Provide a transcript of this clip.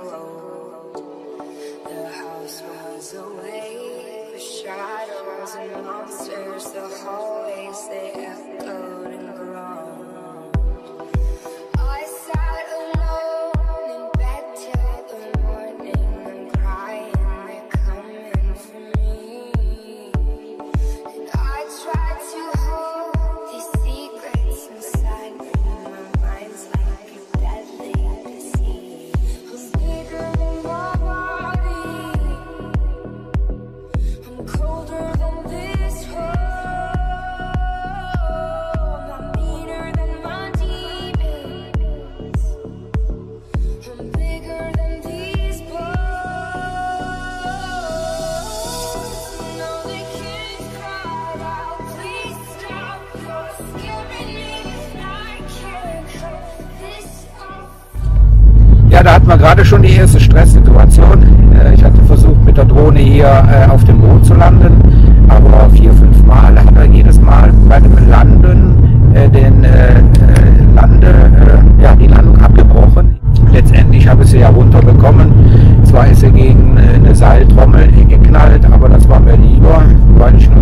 old. The house was awake with shadows and monsters. The hallways, they echoed and groaned. I sat alone in bed till the morning. I'm crying, they're coming for me. And I tried to hold these secrets inside me. My mind's like a deadly disease. I'm bigger than my body. I'm colder than this world. I'm meaner than my demons. I'm bigger than these bones. No, they can't cry out. Please stop. You're scaring me. I can't help this. Ja, da hatten wir gerade schon die erste Stresssituation. Ich hatte versucht, mit der Drohne hier auf dem Boot zu landen, aber 4, 5 Mal hat er jedes Mal bei dem Landen die Landung abgebrochen. Letztendlich habe ich sie ja runterbekommen. Zwar ist sie gegen eine Seiltrommel geknallt, aber das war mir lieber, weil ich nur